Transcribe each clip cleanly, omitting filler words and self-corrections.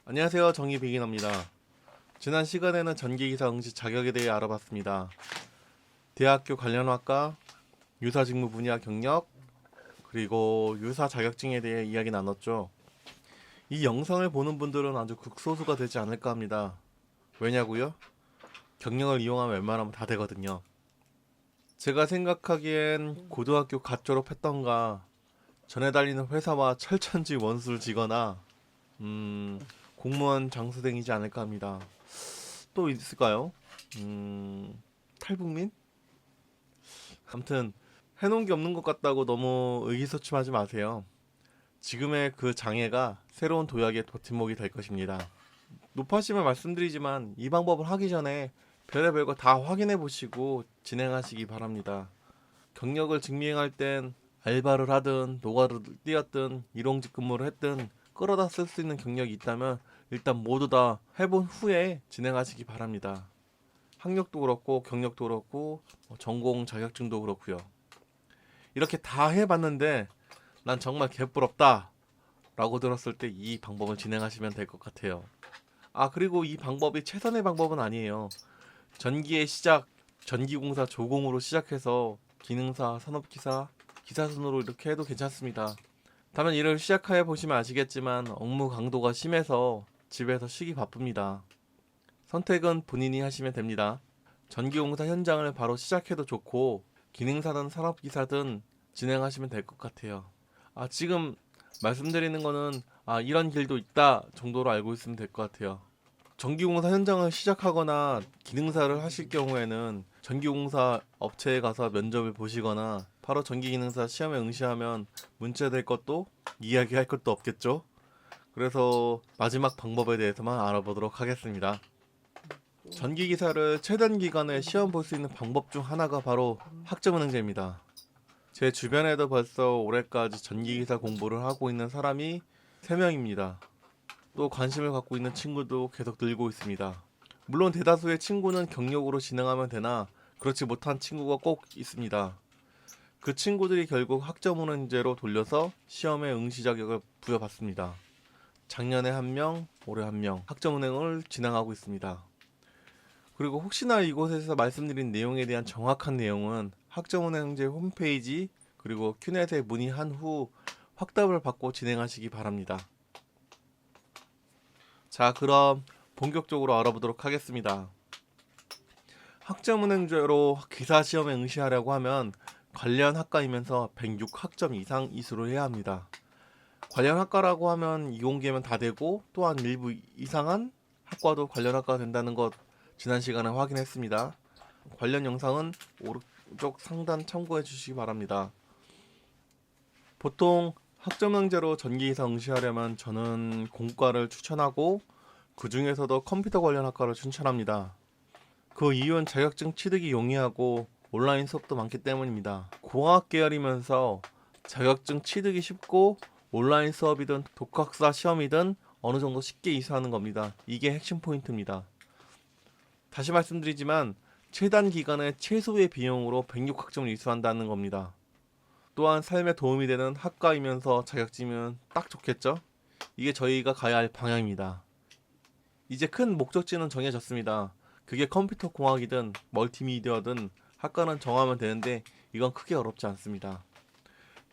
안녕하세요. 정의비긴입니다. 지난 시간에는 전기기사 응시 자격에 대해 알아봤습니다. 대학교 관련 학과, 유사 직무 분야 경력, 그리고 유사 자격증에 대해 이야기 나눴죠. 이 영상을 보는 분들은 아주 극소수가 되지 않을까 합니다. 왜냐고요? 경력을 이용하면 웬만하면 다 되거든요. 제가 생각하기엔 고등학교 갓 졸업했던가 전에 다니는 회사와 철천지 원수를 지거나 공무원 장수생이지 않을까 합니다. 또 있을까요? 탈북민? 아무튼 해놓은 게 없는 것 같다고 너무 의기소침하지 마세요. 지금의 그 장애가 새로운 도약의 버팀목이 될 것입니다. 높아심을 말씀드리지만 이 방법을 하기 전에 별의별 거 다 확인해 보시고 진행하시기 바랍니다. 경력을 증명할 땐 알바를 하든 노가를 뛰었든 일용직 근무를 했든 끌어다 쓸 수 있는 경력이 있다면 일단 모두 다 해본 후에 진행하시기 바랍니다. 학력도 그렇고 경력도 그렇고 전공 자격증도 그렇고요. 이렇게 다 해봤는데 난 정말 개부럽다 라고 들었을 때 이 방법을 진행하시면 될 것 같아요. 아, 그리고 이 방법이 최선의 방법은 아니에요. 전기의 시작, 전기공사 조공으로 시작해서 기능사, 산업기사, 기사순으로 이렇게 해도 괜찮습니다. 다만 일을 시작해 보시면 아시겠지만 업무 강도가 심해서 집에서 쉬기 바쁩니다. 선택은 본인이 하시면 됩니다. 전기공사 현장을 바로 시작해도 좋고 기능사든 산업기사든 진행하시면 될 것 같아요. 아, 지금 말씀드리는 거는 이런 길도 있다 정도로 알고 있으면 될 것 같아요. 전기공사 현장을 시작하거나 기능사를 하실 경우에는 전기공사 업체에 가서 면접을 보시거나 바로 전기기능사 시험에 응시하면 문제될 것도 이야기할 것도 없겠죠. 그래서 마지막 방법에 대해서만 알아보도록 하겠습니다. 전기기사를 최단 기간에 시험 볼 수 있는 방법 중 하나가 바로 학점은행제입니다. 제 주변에도 벌써 올해까지 전기기사 공부를 하고 있는 사람이 3명입니다. 또 관심을 갖고 있는 친구도 계속 늘고 있습니다. 물론 대다수의 친구는 경력으로 진행하면 되나 그렇지 못한 친구가 꼭 있습니다. 그 친구들이 결국 학점은행제로 돌려서 시험에 응시 자격을 부여받습니다. 작년에 1명, 올해 1명 학점은행을 진행하고 있습니다. 그리고 혹시나 이곳에서 말씀드린 내용에 대한 정확한 내용은 학점은행제 홈페이지 그리고 큐넷에 문의한 후 확답을 받고 진행하시기 바랍니다. 자, 그럼 본격적으로 알아보도록 하겠습니다. 학점은행제로 기사 시험에 응시하려고 하면 관련 학과이면서 106학점 이상 이수를 해야 합니다. 관련 학과라고 하면 이공계면 다 되고 또한 일부 이상한 학과도 관련 학과가 된다는 것 지난 시간에 확인했습니다. 관련 영상은 오른쪽 상단 참고해 주시기 바랍니다. 보통 학점응제로 전기이사 응시하려면 저는 공과를 추천하고 그 중에서도 컴퓨터 관련 학과를 추천합니다. 그 이유는 자격증 취득이 용이하고 온라인 수업도 많기 때문입니다. 공학 계열이면서 자격증 취득이 쉽고 온라인 수업이든 독학사 시험이든 어느 정도 쉽게 이수하는 겁니다. 이게 핵심 포인트입니다. 다시 말씀드리지만 최단 기간에 최소의 비용으로 106학점을 이수한다는 겁니다. 또한 삶에 도움이 되는 학과이면서 자격증이면 딱 좋겠죠? 이게 저희가 가야 할 방향입니다. 이제 큰 목적지는 정해졌습니다. 그게 컴퓨터 공학이든 멀티미디어든 학과는 정하면 되는데 이건 크게 어렵지 않습니다.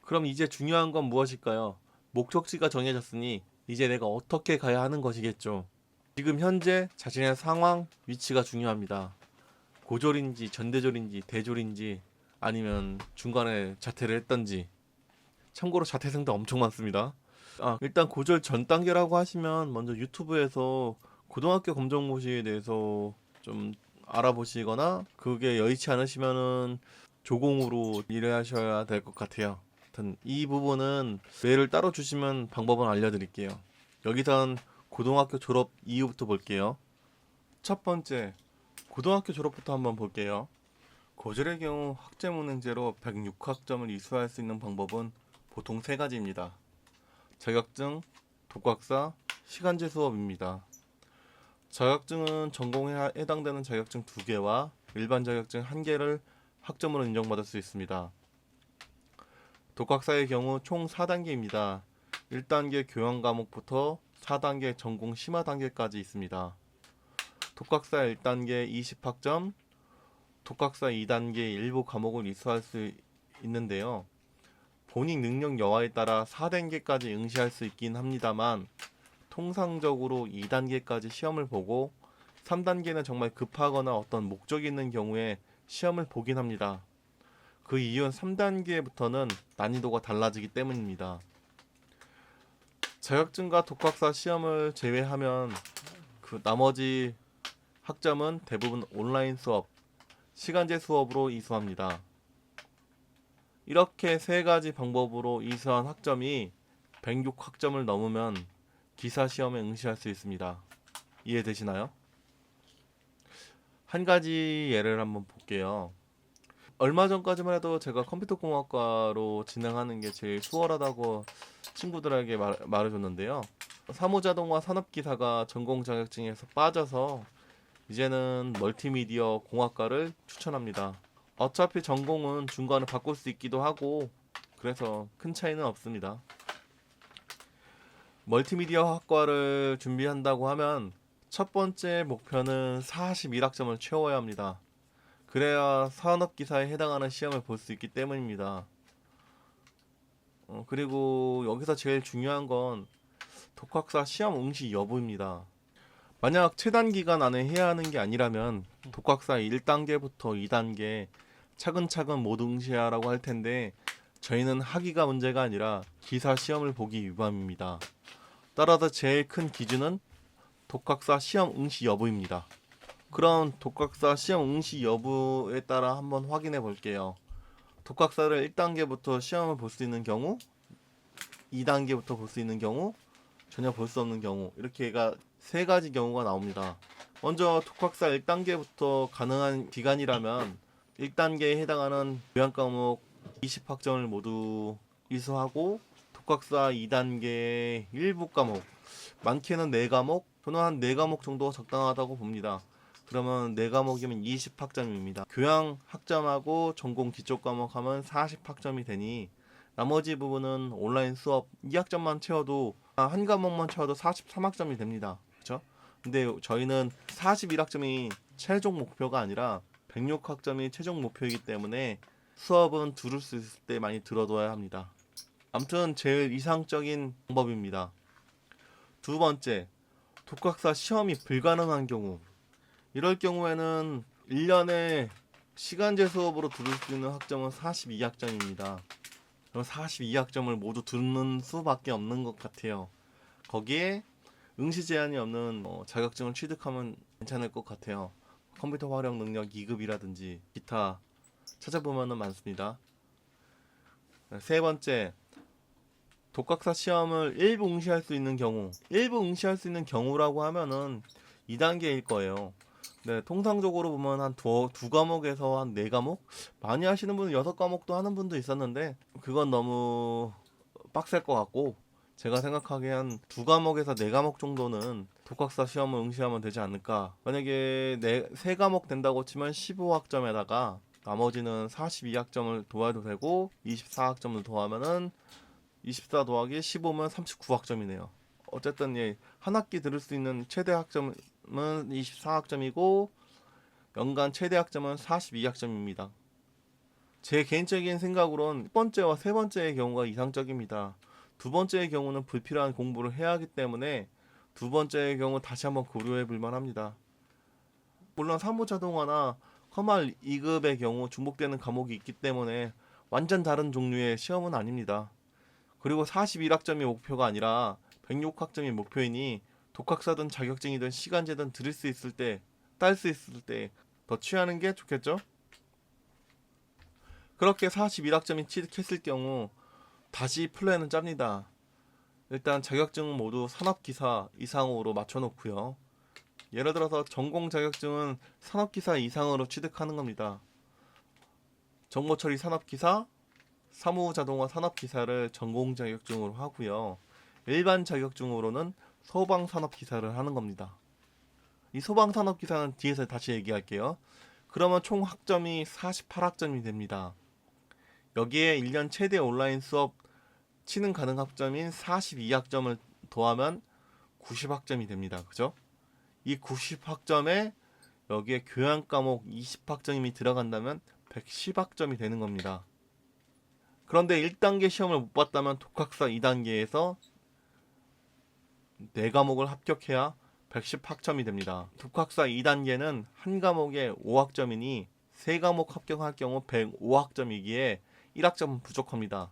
그럼 이제 중요한 건 무엇일까요? 목적지가 정해졌으니 이제 내가 어떻게 가야 하는 것이겠죠. 지금 현재 자신의 상황, 위치가 중요합니다. 고졸인지 전대졸인지 대졸인지 아니면 중간에 자퇴를 했던지. 참고로 자퇴생도 엄청 많습니다. 일단 고졸 전 단계라고 하시면 먼저 유튜브에서 고등학교 검정고시에 대해서 좀 알아보시거나 그게 여의치 않으시면은 조공으로 일하셔야 될 것 같아요. 하여튼 이 부분은 뇌를 따로 주시면 방법은 알려드릴게요. 여기선 고등학교 졸업 이후부터 볼게요. 첫 번째, 고등학교 졸업부터 한번 볼게요. 고졸의 경우 학점은행제로 106학점을 이수할 수 있는 방법은 보통 세 가지입니다. 자격증, 독학사, 시간제 수업입니다. 자격증은 전공에 해당되는 자격증 2개와 일반 자격증 1개를 학점으로 인정받을 수 있습니다. 독학사의 경우 총 4단계입니다. 1단계 교양 과목부터 4단계 전공 심화 단계까지 있습니다. 독학사 1단계 20학점, 독학사 2단계 일부 과목을 이수할 수 있는데요. 본인 능력 여하에 따라 4단계까지 응시할 수 있긴 합니다만 통상적으로 2단계까지 시험을 보고 3단계는 정말 급하거나 어떤 목적이 있는 경우에 시험을 보긴 합니다. 그 이유는 3단계부터는 난이도가 달라지기 때문입니다. 자격증과 독학사 시험을 제외하면 그 나머지 학점은 대부분 온라인 수업, 시간제 수업으로 이수합니다. 이렇게 세 가지 방법으로 이수한 학점이 106학점을 넘으면 기사 시험에 응시할 수 있습니다. 이해되시나요? 한 가지 예를 한번 볼게요. 얼마 전까지만 해도 제가 컴퓨터공학과로 진행하는 게 제일 수월하다고 친구들에게 말해줬는데요. 사무자동화 산업기사가 전공 자격증에서 빠져서 이제는 멀티미디어 공학과를 추천합니다. 어차피 전공은 중간에 바꿀 수 있기도 하고 그래서 큰 차이는 없습니다. 멀티미디어 학과를 준비한다고 하면 첫 번째 목표는 41학점을 채워야 합니다. 그래야 산업기사에 해당하는 시험을 볼 수 있기 때문입니다. 그리고 여기서 제일 중요한 건 독학사 시험 응시 여부입니다. 만약 최단 기간 안에 해야 하는 게 아니라면 독학사 1단계부터 2단계 차근차근 모두 응시하라고 할 텐데 저희는 하기가 문제가 아니라 기사 시험을 보기 위함입니다. 따라서 제일 큰 기준은 독학사 시험 응시 여부입니다. 그럼 독학사 시험 응시 여부에 따라 한번 확인해 볼게요. 독학사를 1단계부터 시험을 볼 수 있는 경우, 2단계부터 볼 수 있는 경우, 전혀 볼 수 없는 경우, 이렇게가 세 가지 경우가 나옵니다. 먼저 독학사 1단계부터 가능한 기간이라면 1단계에 해당하는 교양 과목 20학점을 모두 이수하고 독학사 2단계 일부 과목, 많게는 4과목, 저는 한 4과목 정도가 적당하다고 봅니다. 그러면 4과목이면 20학점입니다. 교양 학점하고 전공 기초 과목 하면 40학점이 되니 나머지 부분은 온라인 수업 2학점만 채워도 한 과목만 채워도 43학점이 됩니다. 그렇죠? 근데 저희는 41학점이 최종 목표가 아니라 106학점이 최종 목표이기 때문에 수업은 들을 수 있을 때 많이 들어둬야 합니다. 아무튼 제일 이상적인 방법입니다. 두 번째, 독학사 시험이 불가능한 경우. 이럴 경우에는 1년에 시간제 수업으로 들을 수 있는 학점은 42학점입니다. 그럼 42학점을 모두 듣는 수밖에 없는 것 같아요. 거기에 응시 제한이 없는 자격증을 취득하면 괜찮을 것 같아요. 컴퓨터 활용 능력 2급이라든지 기타 찾아보면 많습니다. 세 번째, 독학사 시험을 일부 응시할 수 있는 경우. 일부 응시할 수 있는 경우라고 하면은 2단계일 거예요. 네, 통상적으로 보면 한 두 과목에서 한 4과목? 많이 하시는 분은 6과목도 하는 분도 있었는데 그건 너무 빡셀 것 같고 제가 생각하기에 한 2과목에서 4과목 정도는 독학사 시험을 응시하면 되지 않을까. 만약에 3과목 된다고 치면 15학점에다가 나머지는 42학점을 도와도 되고 24학점을 더하면은 24 더하기 15면 39학점이네요. 어쨌든 한 학기 들을 수 있는 최대 학점은 24학점이고 연간 최대 학점은 42학점입니다. 제 개인적인 생각으론 첫 번째와 세 번째의 경우가 이상적입니다. 두 번째의 경우는 불필요한 공부를 해야 하기 때문에 두 번째의 경우 다시 한번 고려해 볼 만합니다. 물론 사무자동화나 커말 2급의 경우 중복되는 과목이 있기 때문에 완전 다른 종류의 시험은 아닙니다. 그리고 41학점이 목표가 아니라 106학점이 목표이니 독학사든 자격증이든 시간제든 들을 수 있을 때, 딸 수 있을 때 더 취하는 게 좋겠죠? 그렇게 41학점이 취득했을 경우 다시 플랜은 짭니다. 일단 자격증은 모두 산업기사 이상으로 맞춰놓고요. 예를 들어서 전공 자격증은 산업기사 이상으로 취득하는 겁니다. 정보처리 산업기사, 사무자동화 산업기사를 전공 자격증으로 하고요. 일반 자격증으로는 소방산업기사를 하는 겁니다. 이 소방산업기사는 뒤에서 다시 얘기할게요. 그러면 총 학점이 48학점이 됩니다. 여기에 1년 최대 온라인 수업 치는 가능 학점인 42학점을 더하면 90학점이 됩니다. 그죠? 이 90학점에 여기에 교양 과목 20학점이 들어간다면 110학점이 되는 겁니다. 그런데 1단계 시험을 못 봤다면 독학사 2단계에서 4과목을 합격해야 110학점이 됩니다. 독학사 2단계는 한 과목에 5학점이니 3과목 합격할 경우 105학점이기에 1학점은 부족합니다.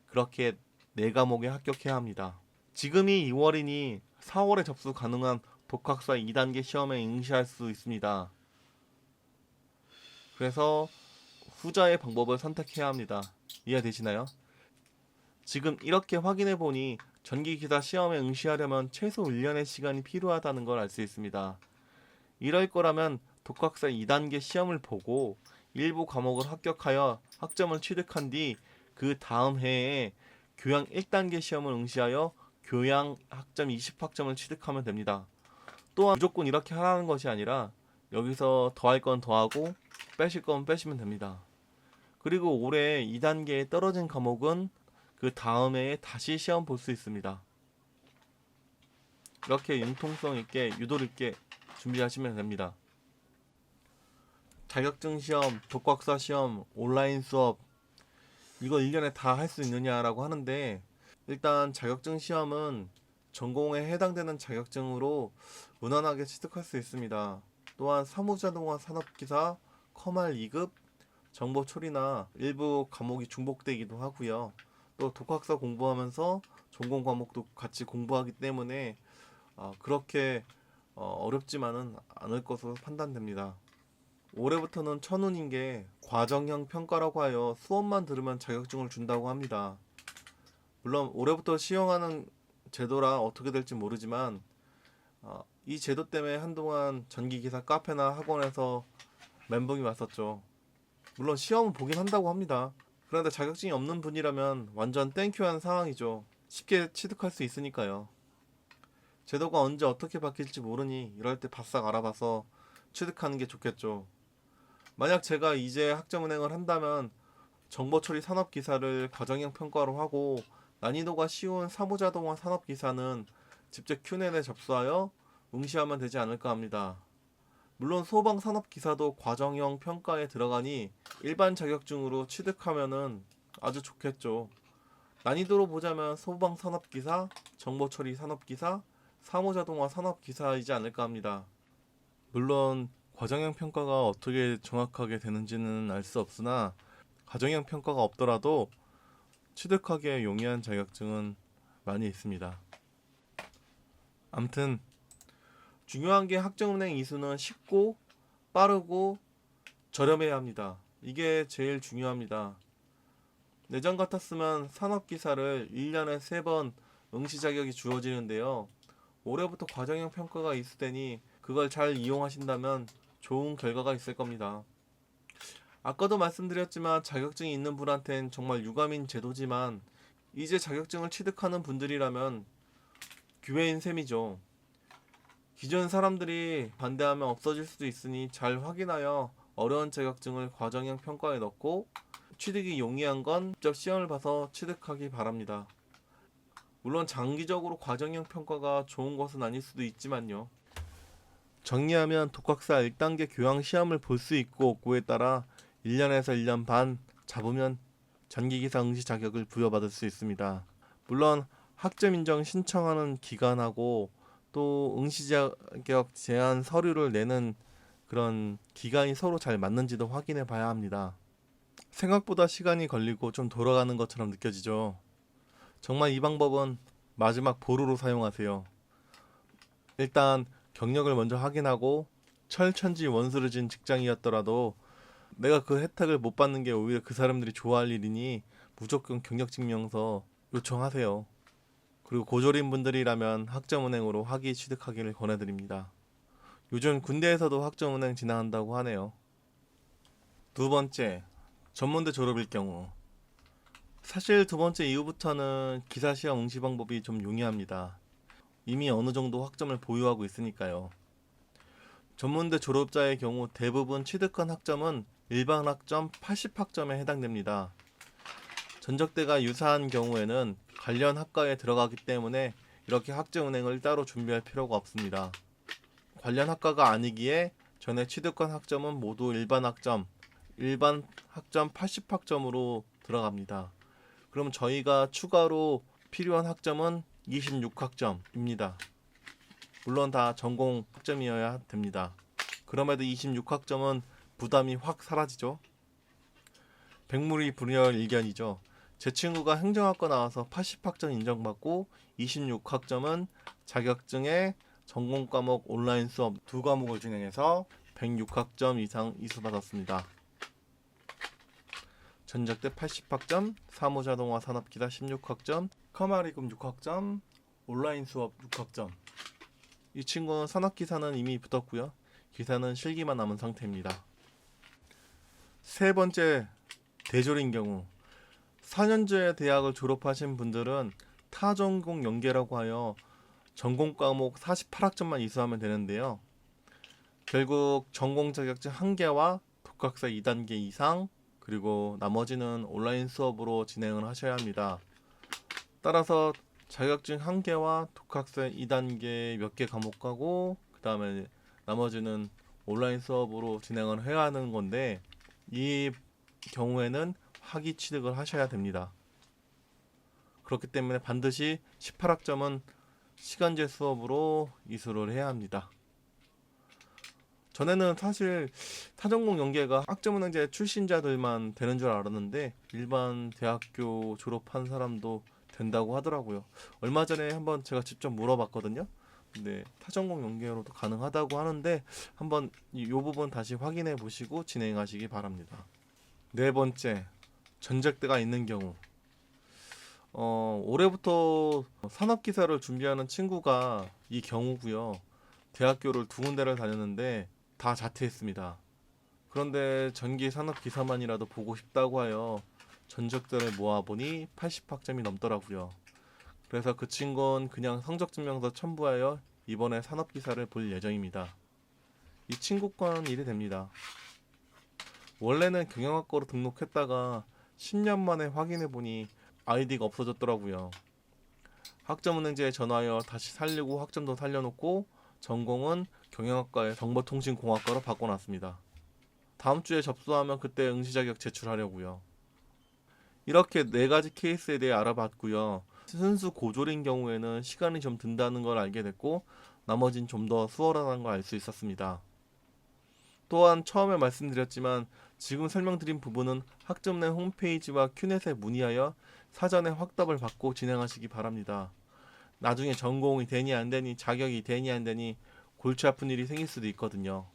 그렇게 4과목에 합격해야 합니다. 지금이 2월이니 4월에 접수 가능한 독학사 2단계 시험에 응시할 수 있습니다. 그래서 후자의 방법을 선택해야 합니다. 이해되시나요? 지금 이렇게 확인해 보니 전기기사 시험에 응시하려면 최소 1년의 시간이 필요하다는 걸 알 수 있습니다. 이럴 거라면 독학사 2단계 시험을 보고 일부 과목을 합격하여 학점을 취득한 뒤 그 다음 해에 교양 1단계 시험을 응시하여 교양 학점 20학점을 취득하면 됩니다. 또한 무조건 이렇게 하라는 것이 아니라 여기서 더할 건 더하고 빼실 건 빼시면 됩니다. 그리고 올해 2단계에 떨어진 과목은 그 다음 해에 다시 시험 볼 수 있습니다. 이렇게 융통성 있게 유도리 있게 준비하시면 됩니다. 자격증 시험, 독학사 시험, 온라인 수업 이거 1년에 다 할 수 있느냐라고 하는데 일단 자격증 시험은 전공에 해당되는 자격증으로 무난하게 취득할 수 있습니다. 또한 사무자동화 산업기사, 커말 2급, 정보 처리나 일부 과목이 중복되기도 하고요. 또 독학사 공부하면서 전공 과목도 같이 공부하기 때문에 그렇게 어렵지만은 않을 것으로 판단됩니다. 올해부터는 천운인 게 과정형 평가라고 하여 수업만 들으면 자격증을 준다고 합니다. 물론 올해부터 시행하는 제도라 어떻게 될지 모르지만 이 제도 때문에 한동안 전기기사 카페나 학원에서 멘붕이 왔었죠. 물론 시험은 보긴 한다고 합니다. 그런데 자격증이 없는 분이라면 완전 땡큐한 상황이죠. 쉽게 취득할 수 있으니까요. 제도가 언제 어떻게 바뀔지 모르니 이럴 때 바싹 알아봐서 취득하는 게 좋겠죠. 만약 제가 이제 학점은행을 한다면 정보처리 산업기사를 과정형 평가로 하고 난이도가 쉬운 사무자동화 산업기사는 직접 Q&A에 접수하여 응시하면 되지 않을까 합니다. 물론 소방 산업기사도 과정형 평가에 들어가니 일반 자격증으로 취득하면은 아주 좋겠죠. 난이도로 보자면 소방 산업기사, 정보처리 산업기사, 사무자동화 산업기사이지 않을까 합니다. 물론 과정형 평가가 어떻게 정확하게 되는지는 알 수 없으나 과정형 평가가 없더라도 취득하기에 용이한 자격증은 많이 있습니다. 암튼 중요한 게 학점은행 이수는 쉽고 빠르고 저렴해야 합니다. 이게 제일 중요합니다. 예전 같았으면 산업기사를 1년에 3번 응시 자격이 주어지는데요. 올해부터 과정형 평가가 이수되니 그걸 잘 이용하신다면 좋은 결과가 있을 겁니다. 아까도 말씀드렸지만 자격증이 있는 분한텐 정말 유감인 제도지만 이제 자격증을 취득하는 분들이라면 기회인 셈이죠. 기존 사람들이 반대하면 없어질 수도 있으니 잘 확인하여 어려운 자격증을 과정형 평가에 넣고 취득이 용이한 건 직접 시험을 봐서 취득하기 바랍니다. 물론 장기적으로 과정형 평가가 좋은 것은 아닐 수도 있지만요. 정리하면 독학사 1단계 교양 시험을 볼 수 있고 없고에 따라 1년에서 1년 반 잡으면 전기기사 응시 자격을 부여받을 수 있습니다. 물론 학점 인정 신청하는 기간하고 또 응시 자격 제한 서류를 내는 그런 기간이 서로 잘 맞는지도 확인해 봐야 합니다. 생각보다 시간이 걸리고 좀 돌아가는 것처럼 느껴지죠. 정말 이 방법은 마지막 보루로 사용하세요. 일단 경력을 먼저 확인하고 철천지 원수를 진 직장이었더라도 내가 그 혜택을 못 받는 게 오히려 그 사람들이 좋아할 일이니 무조건 경력증명서 요청하세요. 그리고 고졸인 분들이라면 학점은행으로 학위 취득하기를 권해드립니다. 요즘 군대에서도 학점은행 진행한다고 하네요. 두 번째, 전문대 졸업일 경우. 사실 두 번째 이후부터는 기사시험 응시 방법이 좀 용이합니다. 이미 어느 정도 학점을 보유하고 있으니까요. 전문대 졸업자의 경우 대부분 취득한 학점은 일반 학점 80학점에 해당됩니다. 전적대가 유사한 경우에는 관련 학과에 들어가기 때문에 이렇게 학점은행을 따로 준비할 필요가 없습니다. 관련 학과가 아니기에 전에 취득한 학점은 모두 일반 학점 80학점으로 들어갑니다. 그럼 저희가 추가로 필요한 학점은 26학점입니다. 물론 다 전공 학점이어야 됩니다. 그럼에도 26학점은 부담이 확 사라지죠. 백무리불여일견이죠. 제 친구가 행정학과 나와서 80학점 인정받고 26학점은 자격증에 전공 과목 온라인 수업 2과목을 진행해서 106학점 이상 이수받았습니다. 전작대 80학점, 사무자동화 산업기사 16학점, 커마리금 6학점, 온라인 수업 6학점. 이 친구는 산업기사는 이미 붙었고요. 기사는 실기만 남은 상태입니다. 세 번째, 대졸인 경우 4년제 대학을 졸업하신 분들은 타전공 연계라고 하여 전공 과목 48학점만 이수하면 되는데요. 결국 전공 자격증 1개와 독학사 2단계 이상, 그리고 나머지는 온라인 수업으로 진행을 하셔야 합니다. 따라서 자격증 1개와 독학사 2단계 몇 개 과목 가고 그 다음에 나머지는 온라인 수업으로 진행을 해야 하는 건데, 이 경우에는 학위 취득을 하셔야 됩니다. 그렇기 때문에 반드시 18학점은 시간제 수업으로 이수를 해야 합니다. 전에는 사실 타전공 연계가 학점은행제 출신자들만 되는 줄 알았는데 일반 대학교 졸업한 사람도 된다고 하더라고요. 얼마 전에 한번 제가 직접 물어봤거든요. 근데 타전공 연계로도 가능하다고 하는데 한번 이 부분 다시 확인해 보시고 진행하시기 바랍니다. 네 번째, 전작대가 있는 경우. 올해부터 산업기사를 준비하는 친구가 이 경우고요. 대학교를 2군데를 다녔는데 다 자퇴했습니다. 그런데 전기 산업기사만이라도 보고 싶다고 하여 전적들을 모아보니 80학점이 넘더라고요. 그래서 그 친구는 그냥 성적증명서 첨부하여 이번에 산업기사를 볼 예정입니다. 이 친구과는 일이 됩니다. 원래는 경영학과로 등록했다가 10년 만에 확인해보니 아이디가 없어졌더라고요. 학점은행제에 전화하여 다시 살리고 학점도 살려놓고 전공은 경영학과의 정보통신공학과로 바꿔놨습니다. 다음 주에 접수하면 그때 응시자격 제출하려고요. 이렇게 4가지 케이스에 대해 알아봤고요. 순수 고졸인 경우에는 시간이 좀 든다는 걸 알게 됐고 나머진 좀 더 수월하다는 걸 알 수 있었습니다. 또한 처음에 말씀드렸지만 지금 설명드린 부분은 학점은행 홈페이지와 큐넷에 문의하여 사전에 확답을 받고 진행하시기 바랍니다. 나중에 전공이 되니 안 되니 자격이 되니 안 되니 골치 아픈 일이 생길 수도 있거든요.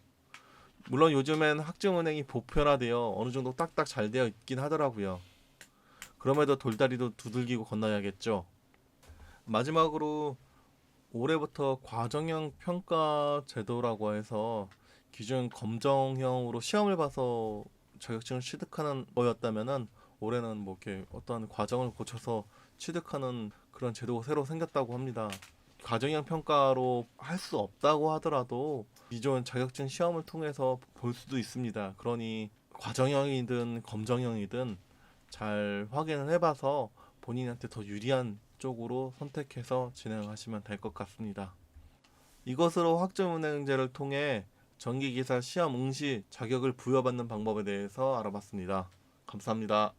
물론 요즘엔 학점은행이 보편화되어 어느 정도 딱딱 잘 되어 있긴 하더라고요. 그럼에도 돌다리도 두들기고 건너야겠죠. 마지막으로 올해부터 과정형 평가 제도라고 해서 기존 검정형으로 시험을 봐서 자격증을 취득하는 거였다면은 올해는 뭐 이렇게 어떤 과정을 거쳐서 취득하는 그런 제도가 새로 생겼다고 합니다. 과정형 평가로 할 수 없다고 하더라도 기존 자격증 시험을 통해서 볼 수도 있습니다. 그러니 과정형이든 검정형이든 잘 확인을 해봐서 본인한테 더 유리한 쪽으로 선택해서 진행하시면 될 것 같습니다. 이것으로 학점은행제를 통해 전기기사 시험 응시 자격을 부여받는 방법에 대해서 알아봤습니다. 감사합니다.